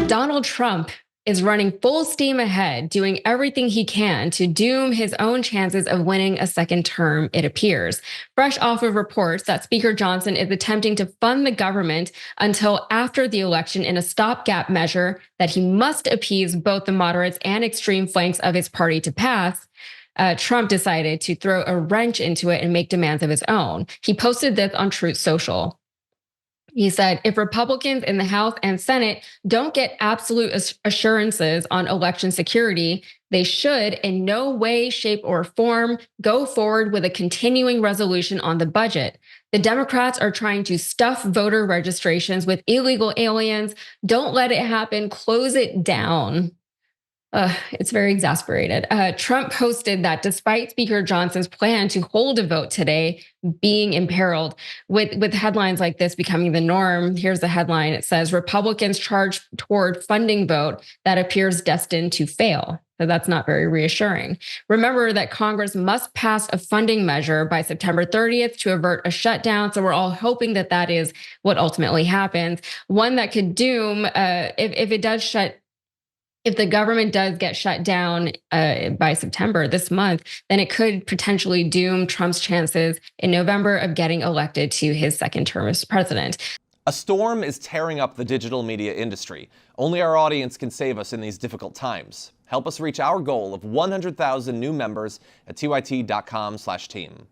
Donald Trump is running full steam ahead, doing everything he can to doom his own chances of winning a second term, it appears. Fresh off of reports that Speaker Johnson is attempting to fund the government until after the election in a stopgap measure that he must appease both the moderates and extreme flanks of his party to pass. Trump decided to throw a wrench into it and make demands of his own. He posted this on Truth Social. He said, if Republicans in the House and Senate don't get absolute assurances on election security, they should in no way, shape, or form go forward with a continuing resolution on the budget. The Democrats are trying to stuff voter registrations with illegal aliens. Don't let it happen. Close it down. It's very exasperated. Trump posted that despite Speaker Johnson's plan to hold a vote today being imperiled, with headlines like this becoming the norm, here's the headline. It says, Republicans charge toward funding vote that appears destined to fail. So that's not very reassuring. Remember that Congress must pass a funding measure by September 30th to avert a shutdown. So we're all hoping that that is what ultimately happens. One that could doom, if the government does get shut down by September this month, then it could potentially doom Trump's chances in November of getting elected to his second term as president. A storm is tearing up the digital media industry. Only our audience can save us in these difficult times. Help us reach our goal of 100,000 new members at tyt.com/team.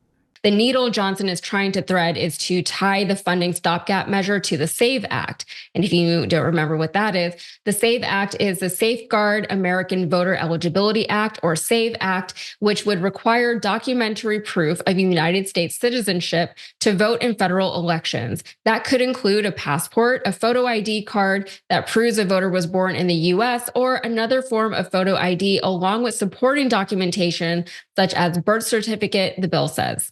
The needle Johnson is trying to thread is to tie the funding stopgap measure to the SAVE Act. And if you don't remember what that is, the SAVE Act is the Safeguard American Voter Eligibility Act, or SAVE Act, which would require documentary proof of United States citizenship to vote in federal elections. That could include a passport, a photo ID card that proves a voter was born in the US, or another form of photo ID along with supporting documentation such as birth certificate, the bill says.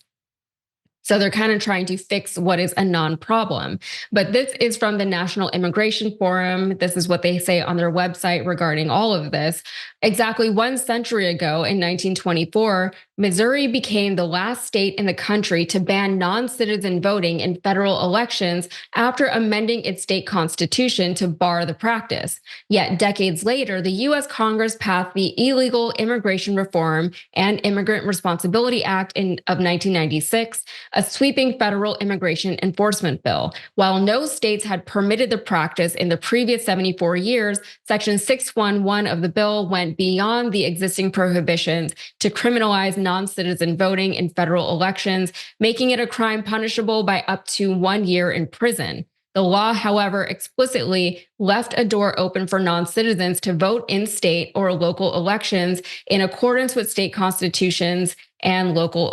So they're kind of trying to fix what is a non-problem. But this is from the National Immigration Forum. This is what they say on their website regarding all of this. Exactly 1 century ago in 1924, Missouri became the last state in the country to ban non-citizen voting in federal elections after amending its state constitution to bar the practice. Yet decades later, the U.S. Congress passed the Illegal Immigration Reform and Immigrant Responsibility Act of 1996, a sweeping federal immigration enforcement bill. While no states had permitted the practice in the previous 74 years, Section 611 of the bill went beyond the existing prohibitions to criminalize non-citizen voting in federal elections, making it a crime punishable by up to 1 year in prison. The law, however, explicitly left a door open for non-citizens to vote in state or local elections in accordance with state constitutions and local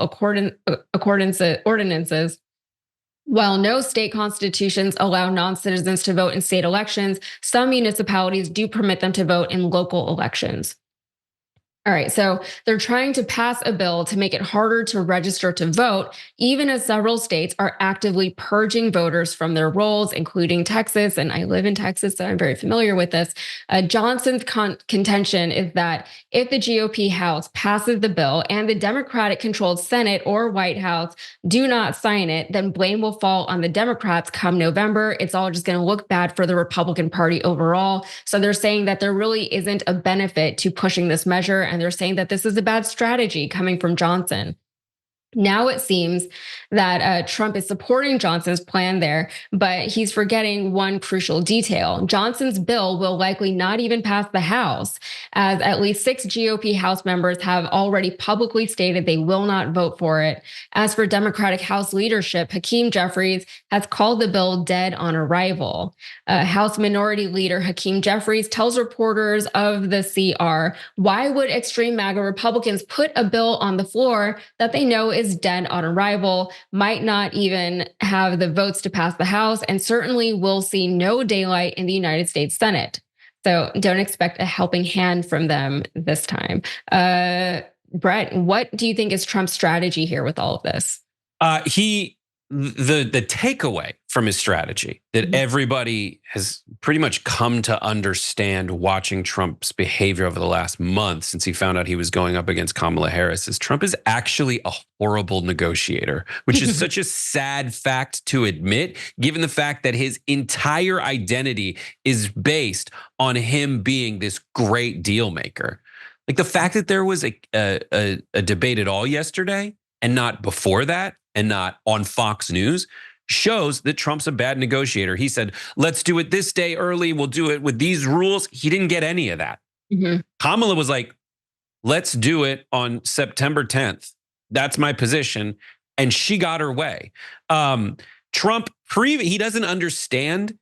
ordinances. While no state constitutions allow non-citizens to vote in state elections, some municipalities do permit them to vote in local elections. All right, so they're trying to pass a bill to make it harder to register to vote, even as several states are actively purging voters from their rolls, including Texas. And I live in Texas, so I'm very familiar with this. Johnson's contention is that if the GOP House passes the bill and the Democratic-controlled Senate or White House do not sign it, then blame will fall on the Democrats come November. It's all just going to look bad for the Republican Party overall. So they're saying that there really isn't a benefit to pushing this measure, and they're saying that this is a bad strategy coming from Johnson. Now it seems that Trump is supporting Johnson's plan there, but he's forgetting one crucial detail. Johnson's bill will likely not even pass the House, as at least 6 GOP House members have already publicly stated they will not vote for it. As for Democratic House leadership, Hakeem Jeffries has called the bill dead on arrival. House Minority Leader Hakeem Jeffries tells reporters of the CR, why would extreme MAGA Republicans put a bill on the floor that they know is dead on arrival, might not even have the votes to pass the House, and certainly will see no daylight in the United States Senate? So don't expect a helping hand from them this time. Brett, what do you think is Trump's strategy here with all of this? He the takeaway from his strategy that everybody has pretty much come to understand watching Trump's behavior over the last month since he found out he was going up against Kamala Harris is Trump is actually a horrible negotiator, which is such a sad fact to admit, given the fact that his entire identity is based on him being this great deal maker. Like the fact that there was a debate at all yesterday and not before that and not on Fox News shows that Trump's a bad negotiator. He said, let's do it this day early. We'll do it with these rules. He didn't get any of that. Kamala was like, let's do it on September 10th. That's my position. And she got her way. Trump, he doesn't understand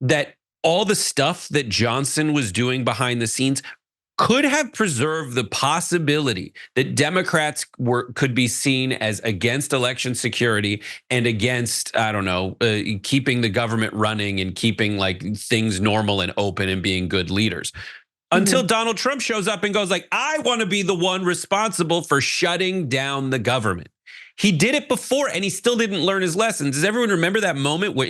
that all the stuff that Johnson was doing behind the scenes could have preserved the possibility that Democrats could be seen as against election security and against, I don't know, keeping the government running and keeping like things normal and open and being good leaders. Until Donald Trump shows up and goes like, I want to be the one responsible for shutting down the government. He did it before and he still didn't learn his lessons. Does everyone remember that moment where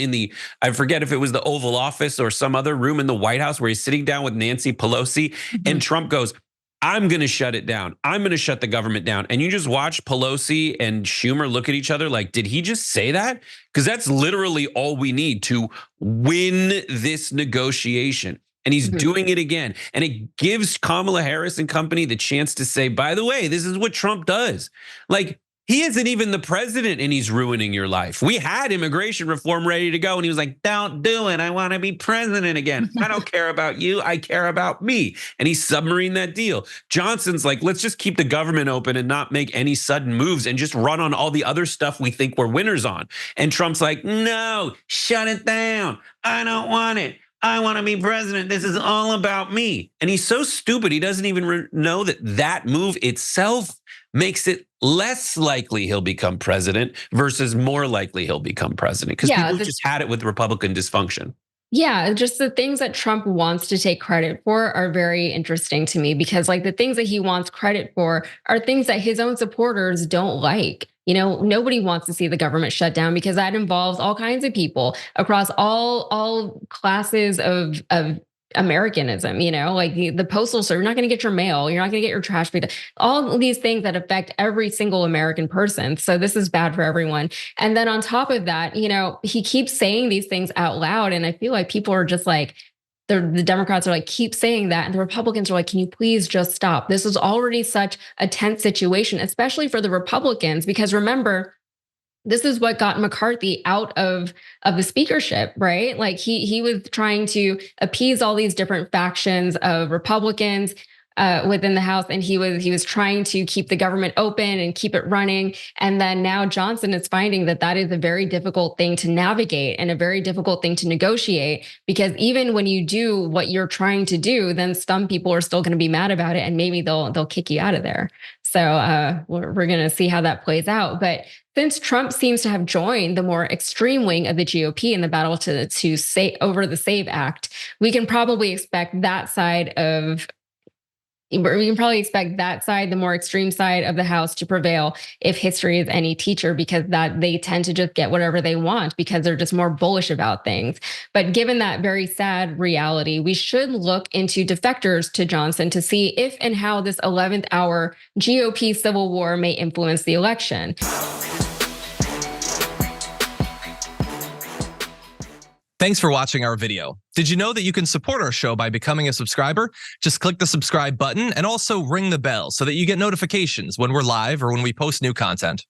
I forget if it was the Oval Office or some other room in the White House where he's sitting down with Nancy Pelosi and Trump goes, I'm going to shut it down. I'm going to shut the government down. And you just watch Pelosi and Schumer look at each other like, did he just say that? Because that's literally all we need to win this negotiation. And he's doing it again. And it gives Kamala Harris and company the chance to say, by the way, this is what Trump does. Like, he isn't even the president and he's ruining your life. We had immigration reform ready to go and he was like, don't do it. I want to be president again. I don't care about you. I care about me. And he submarined that deal. Johnson's like, let's just keep the government open and not make any sudden moves and just run on all the other stuff we think we're winners on. And Trump's like, no, shut it down. I don't want it. I want to be president. This is all about me. And he's so stupid. He doesn't even know that that move itself makes it less likely he'll become president versus more likely he'll become president. Because people just had it with Republican dysfunction. Yeah, just the things that Trump wants to take credit for are very interesting to me because like the things that he wants credit for are things that his own supporters don't like. You know, nobody wants to see the government shut down because that involves all kinds of people across all classes of Americanism, you know, like the postal service, you're not going to get your mail, you're not going to get your trash picked up, all these things that affect every single American person. So this is bad for everyone. And then on top of that, you know, he keeps saying these things out loud. And I feel like people are just like, the Democrats are like, keep saying that. And the Republicans are like, can you please just stop? This is already such a tense situation, especially for the Republicans, because remember, this is what got McCarthy out of the speakership, right? Like he was trying to appease all these different factions of Republicans within the House, and he was trying to keep the government open and keep it running. And then now Johnson is finding that that is a very difficult thing to navigate and a very difficult thing to negotiate, because even when you do what you're trying to do, then some people are still going to be mad about it, and maybe they'll kick you out of there. So we're going to see how that plays out. But since Trump seems to have joined the more extreme wing of the GOP in the battle to say over the SAVE Act, we can probably expect that side, the more extreme side of the House, to prevail if history is any teacher, because that they tend to just get whatever they want because they're just more bullish about things. But given that very sad reality, we should look into defectors to Johnson to see if and how this 11th hour GOP civil war may influence the election. Thanks for watching our video. Did you know that you can support our show by becoming a subscriber? Just click the subscribe button and also ring the bell so that you get notifications when we're live or when we post new content.